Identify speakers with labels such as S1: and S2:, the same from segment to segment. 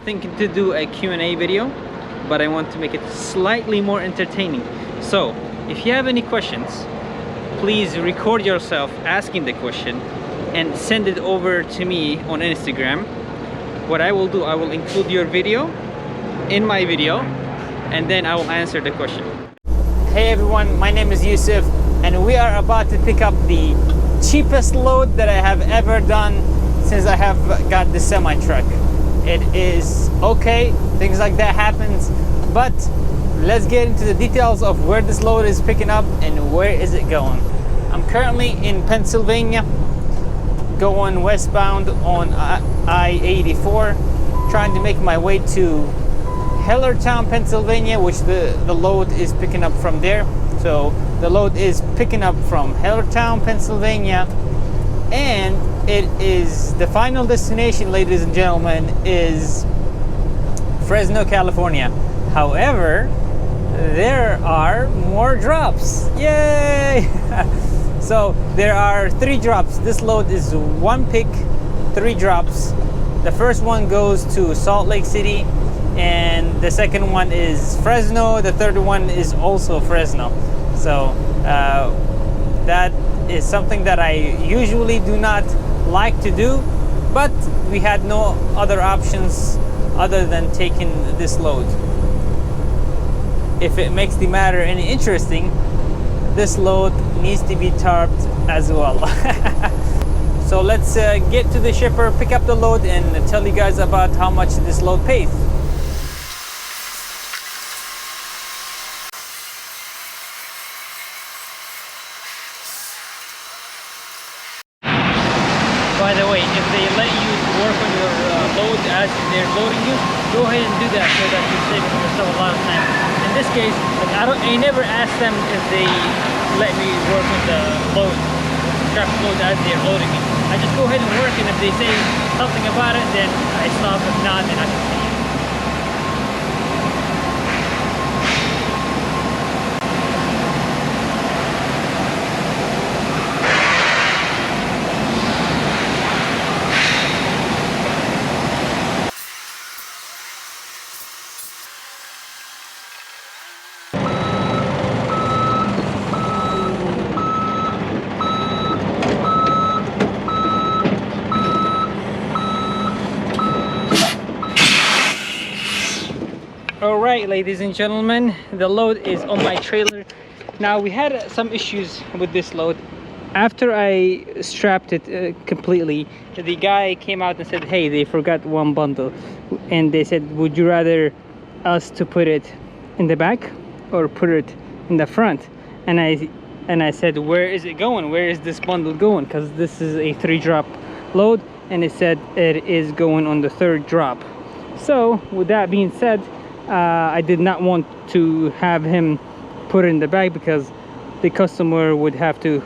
S1: thinking to do a Q&A video, but I want to make it slightly more entertaining. So if you have any questions, please record yourself asking the question and send it over to me on Instagram. What I will do, I will include your video in my video, and then I will answer the question. Hey everyone, my name is Yusuf, and we are about to pick up the cheapest load that I have ever done since I have got the semi truck. It is okay, things like that happens, but let's get into the details of where this load is picking up and where is it going. I'm currently in Pennsylvania, going westbound on I-84, trying to make my way to Hellertown, Pennsylvania, which the load is picking up from there. So the load is picking up from Hellertown, Pennsylvania, and it is the final destination, ladies and gentlemen, is Fresno, California. However, there are more drops. Yay! So there are 3 drops. This load is 1 pick, 3 drops. The first one goes to Salt Lake City, and the second one is Fresno. The third one is also Fresno. So that is something that I usually do not like to do, but we had no other options other than taking this load. If it makes the matter any interesting, this load needs to be tarped as well. So let's get to the shipper, pick up the load, and tell you guys about how much this load pays. By the way, if they let you work on your load as they're loading you, go ahead and do that so that you're saving yourself a lot of time. In this case, I never ask them if they let me work on the load, strap load as they're loading me. I just go ahead and work, and if they say something about it, then I stop. If not, then I continue. Alright, ladies and gentlemen, the load is on my trailer. Now, we had some issues with this load. After I strapped it completely, the guy came out and said, hey, they forgot one bundle. And they said, would you rather us to put it in the back or put it in the front? And I said, where is it going? Where is this bundle going? Because this is a 3-drop load, and it said it is going on the 3rd drop. So with that being said, I did not want to have him put it in the back because the customer would have to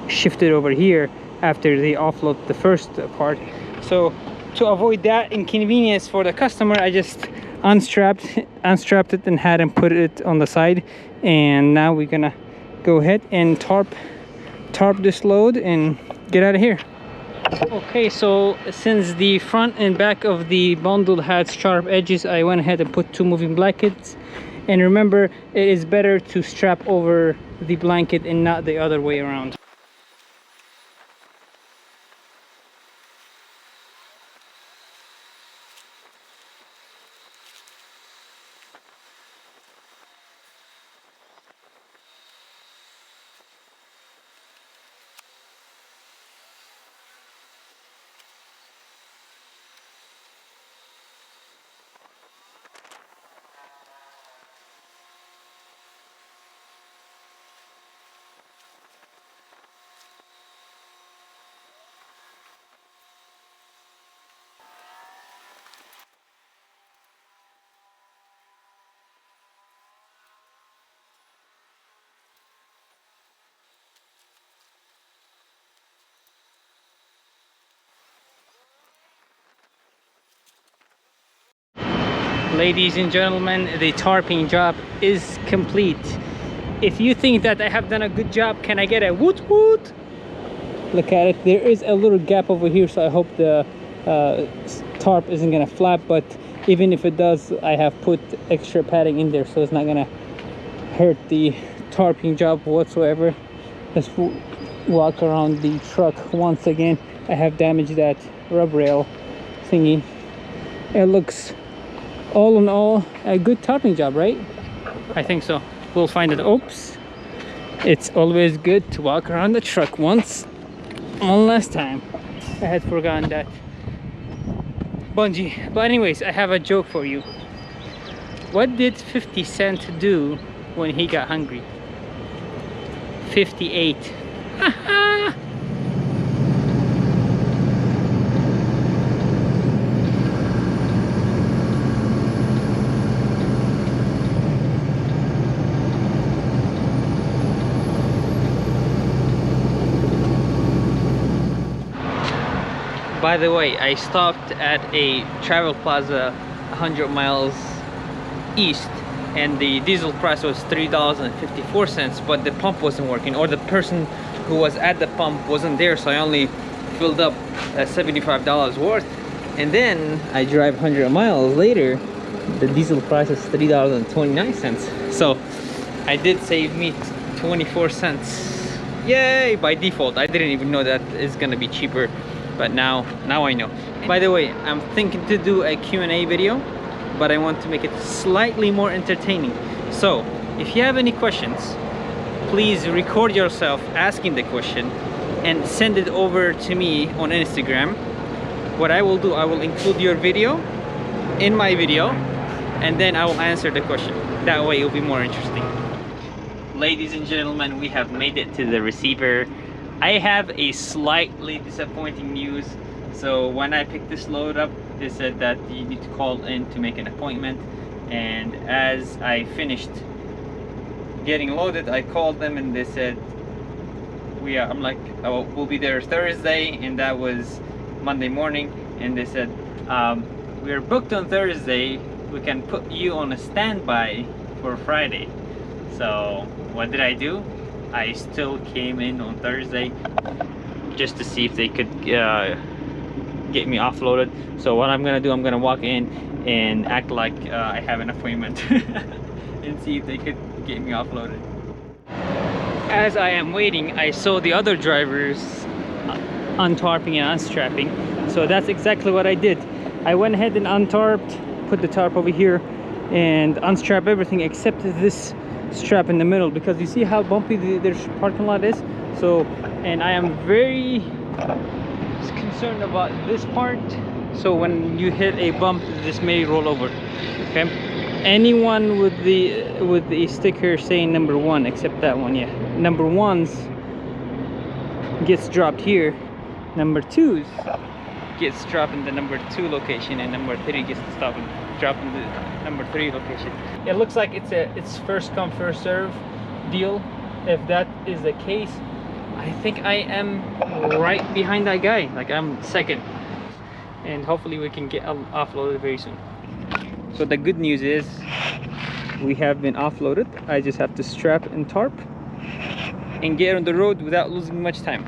S1: shift it over here after they offload the first part. So to avoid that inconvenience for the customer, I just unstrapped it and had him put it on the side. And now we're gonna go ahead and tarp this load and get out of here. Okay, so since the front and back of the bundle had sharp edges, I went ahead and put 2 moving blankets. And remember, it is better to strap over the blanket and not the other way around. Ladies and gentlemen, the tarping job is complete. If you think that I have done a good job, can I get a woot woot? Look at it, there is a little gap over here, so I hope the tarp isn't gonna flap, but Even if it does, I have put extra padding in there so it's not gonna hurt the tarping job whatsoever. Let's walk around the truck once again. I have damaged that rub rail thingy. It looks all in all a good tarping job, right? I think so. We'll find it. Oops, it's always good to walk around the truck one last time. I had forgotten that bungee. But anyways, I have a joke for you. What did 50 Cent do when he got hungry? 58. By the way, I stopped at a travel plaza 100 miles east, and the diesel price was $3.54, but the pump wasn't working, or the person who was at the pump wasn't there, so I only filled up $75 worth. And then I drive 100 miles later, the diesel price is $3.29, so I did save me 24 cents. Yay! By default. I didn't even know that it's gonna be cheaper, but now I know. By the way, I'm thinking to do a Q&A video, but I want to make it slightly more entertaining. So if you have any questions, please record yourself asking the question and send it over to me on Instagram. What I will do, I will include your video in my video, and then I will answer the question. That way it will be more interesting. Ladies and gentlemen, we have made it to the receiver. I have a slightly disappointing news. So when I picked this load up, they said that you need to call in to make an appointment, and as I finished getting loaded, I called them and they said I'm like, oh, we'll be there Thursday, and that was Monday morning, and they said we're booked on Thursday, we can put you on a standby for Friday. So what did I do? I still came in on Thursday just to see if they could get me offloaded. So what I'm gonna do, I'm gonna walk in and act like I have an appointment and see if they could get me offloaded. As I am waiting, I saw the other drivers untarping and unstrapping, so that's exactly what I did. I went ahead and untarped, put the tarp over here, and unstrap everything except this strap in the middle, because you see how bumpy their parking lot is. So, and I am very concerned about this part, so when you hit a bump, this may roll over. Okay, anyone with the sticker saying number 1, except that one, yeah, number 1s gets dropped here, number 2s gets dropped in the number 2 location, and number 3 gets dropped in the number 3 location. It looks like it's first come first serve deal. If that is the case, I think I am right behind that guy, like I'm second, and hopefully we can get offloaded very soon. So the good news is we have been offloaded. I just have to strap and tarp and get on the road without losing much time.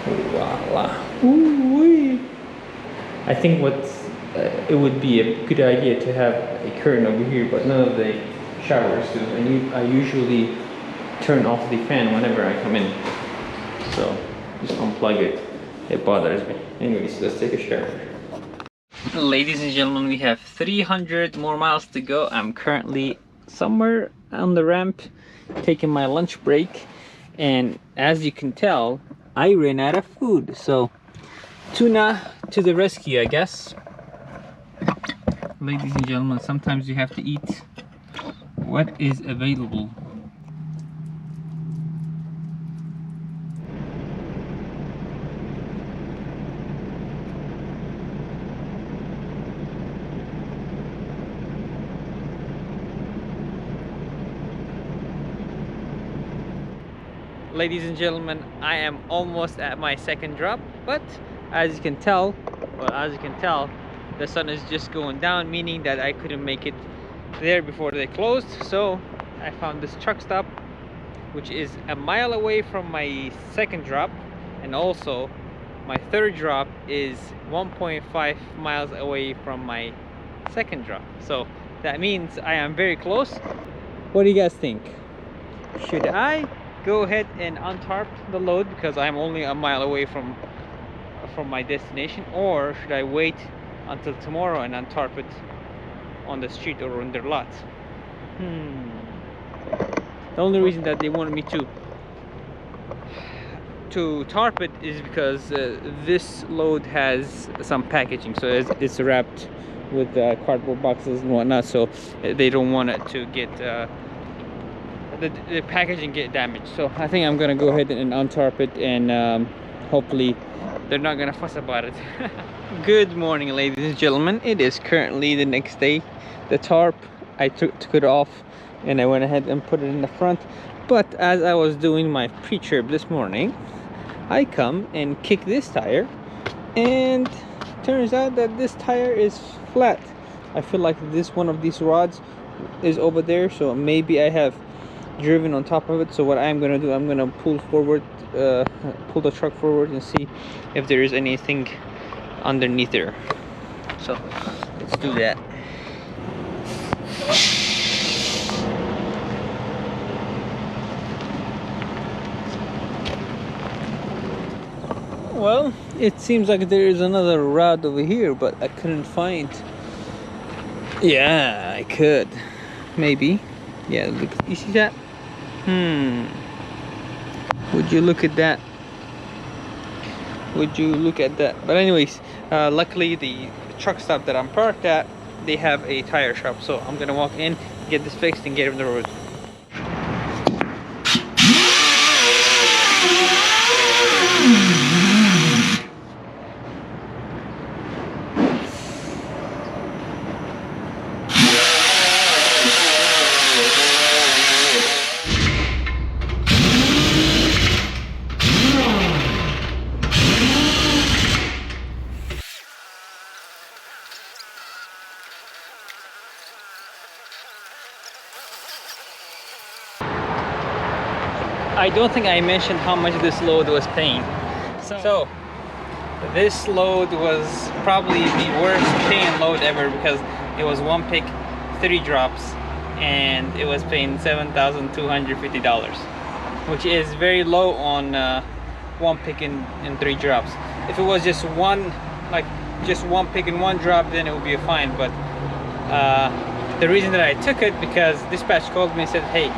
S1: Voila. Ooh-wee. I think it would be a good idea to have a curtain over here, but none of the showers do. And I usually turn off the fan whenever I come in, so just unplug it. It bothers me. Anyways, let's take a shower. Ladies and gentlemen, we have 300 more miles to go. I'm currently somewhere on the ramp taking my lunch break, and as you can tell, I ran out of food, so tuna to the rescue, I guess. Ladies and gentlemen, sometimes you have to eat what is available. Ladies and gentlemen, I am almost at my second drop, but as you can tell, the sun is just going down, meaning that I couldn't make it there before they closed. So I found this truck stop, which is a mile away from my second drop, and also my third drop is 1.5 miles away from my second drop. So that means I am very close. What do you guys think? Should I go ahead and untarp the load because I'm only a mile away from my destination, or should I wait until tomorrow and untarp it on the street or on their lot? The only reason that they wanted me to tarp it is because this load has some packaging, so it's wrapped with cardboard boxes and whatnot, so they don't want it to get the packaging get damaged. So I think I'm gonna go ahead and untarp it, and hopefully they're not gonna fuss about it. Good morning, ladies and gentlemen. It is currently the next day. The tarp, I took it off and I went ahead and put it in the front, but as I was doing my pre-trip this morning, I come and kick this tire, and turns out that this tire is flat. I feel like this one of these rods is over there, so maybe I have driven on top of it. So what I'm gonna do, I'm gonna pull the truck forward and see if there is anything underneath there. So let's do that. Well, it seems like there is another rod over here, but I couldn't find. Yeah, I could. Maybe. Yeah, look, you see that? Would you look at that? Would you look at that? But anyways, luckily the truck stop that I'm parked at, they have a tire shop, so I'm gonna walk in, get this fixed, and get it on the road. I don't think I mentioned how much this load was paying. So this load was probably the worst paying load ever, because it was one pick, 3 drops, and it was paying $7,250, which is very low on one pick and 3 drops. If it was just one pick and 1 drop, then it would be fine. But the reason that I took it, because dispatch called me and said, hey,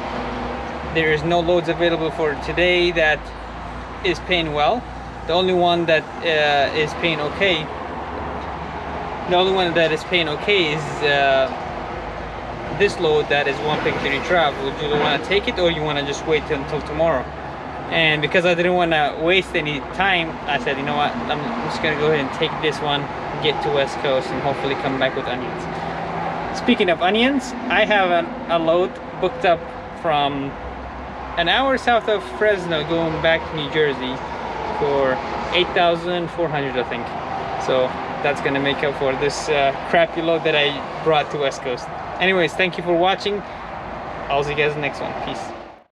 S1: there is no loads available for today that is paying well. The only one that is paying okay. Is this load that is one pick 3 drop. Would you want to take it, or you want to just wait until tomorrow? And because I didn't want to waste any time, I said, you know what, I'm just gonna go ahead and take this one, get to West Coast, and hopefully come back with onions. Speaking of onions, I have a load booked up from an hour south of Fresno going back to New Jersey for $8,400, I think. So that's gonna make up for this crappy load that I brought to West Coast. Anyways, thank you for watching. I'll see you guys in the next one. Peace.